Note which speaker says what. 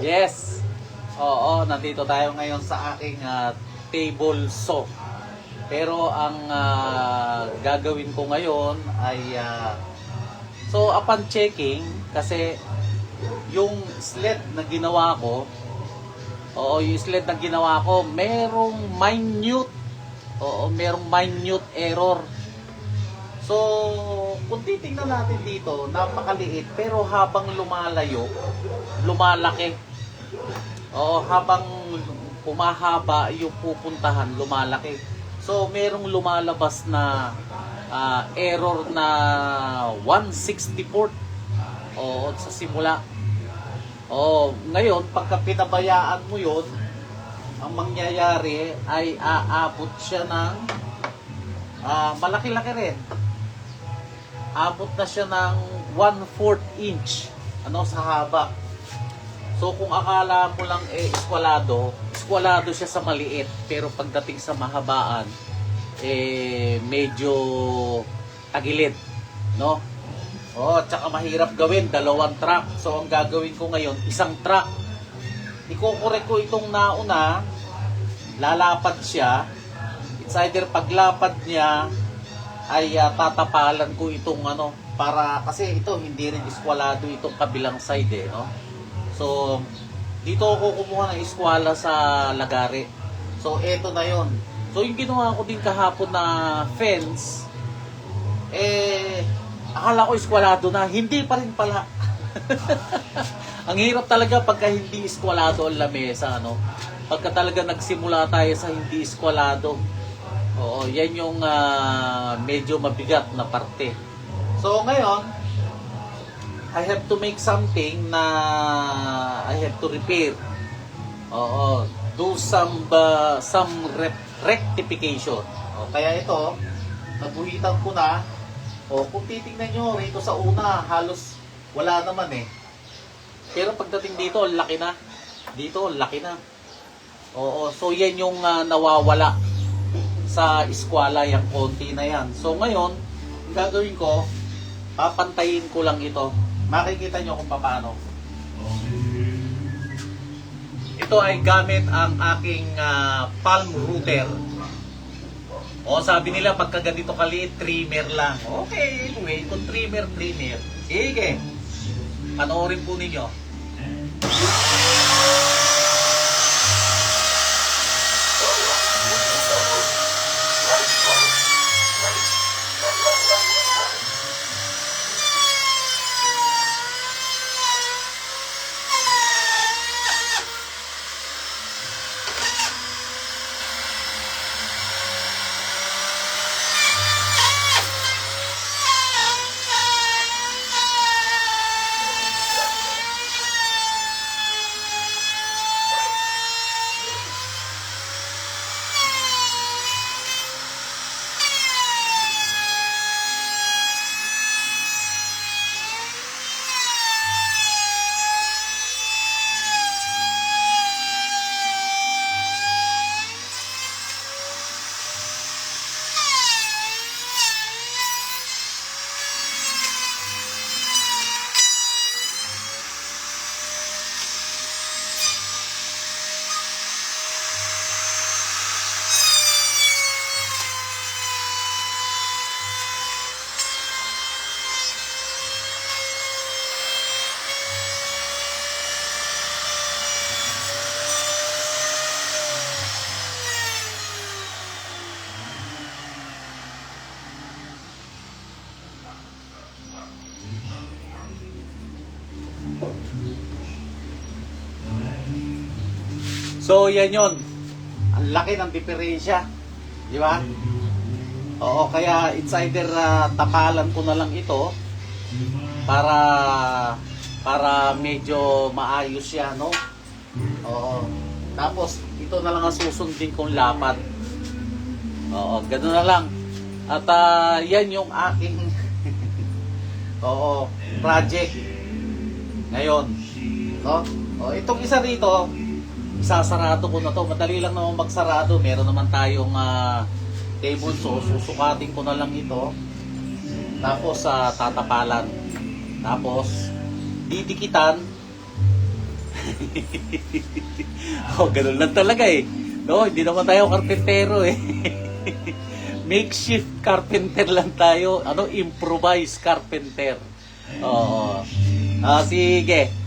Speaker 1: Yes. Oo, nandito tayo ngayon sa aking table saw. Pero ang gagawin ko ngayon ay so upon checking kasi yung sled na ginawa ko, yung sled na ginawa ko, merong minute error. So, kung titingnan natin dito, napakaliit pero habang lumalayo, lumalaki. Habang humahaba yung pupuntahan, lumalaki. So, merong lumalabas na error na 1/64 sa simula. Ngayon, pagka pinabayaan mo yun, ang mangyayari ay aabot siya ng malaki-laki rin. Abot na siya ng 1/4 inch sa haba. So kung akala mo lang eskwalado siya sa maliit, pero pagdating sa mahabaan, medyo tagilid, no? Tsaka mahirap gawin, 2 track. So ang gagawin ko ngayon, 1 track. Iko-correct ko itong nauna, lalapad siya. It's either paglapad niya ay tatapalan ko itong para kasi ito hindi rin eskwalado itong kabilang side no. So dito ako kumuha ng eskwala sa lagari. So eto na yon. So yung ginawa ko din kahapon na fence, akala ko eskwalado na, hindi pa rin pala. Ang hirap talaga pagka hindi eskwalado ang lamesa, pagka talaga nagsimula tayo sa hindi eskwalado. Yan yung medyo mabigat na parte. So ngayon, I have to make something na I have to repair. Do some rectification. Kaya ito, naguhitan ko na. Kung titingnan nyo rito sa una, halos wala naman Pero pagdating dito, laki na. Dito, laki na. So yan yung nawawala sa eskwala, yung konti na yan. So ngayon, gagawin ko, papantayin ko lang ito. Makikita nyo kung paano. Ito ay gamit ang aking palm router. Sabi nila pagka ganito kaliit, trimmer lang. Okay, anyway, kung trimmer. Sige, panoorin po ninyo. So yan yon. Ang laki ng diferensya. Di ba? Kaya it's either tapalan ko na lang ito para medyo maayos siya, no? Tapos ito na lang ang susundin kong lapad. Ganoon na lang. At yan yung aking project ngayon. Itong isa rito, isasarado ko na to. Madali lang naman magsarado. Meron naman tayong table saw. Susukatin ko na lang ito. Tapos tatapalan. Tapos didikitan. Oh, ganun lang talaga eh. No, hindi naman tayo karpentero eh. Makeshift carpenter lang tayo. Ano, improvised carpenter. Oo. Ah, sige.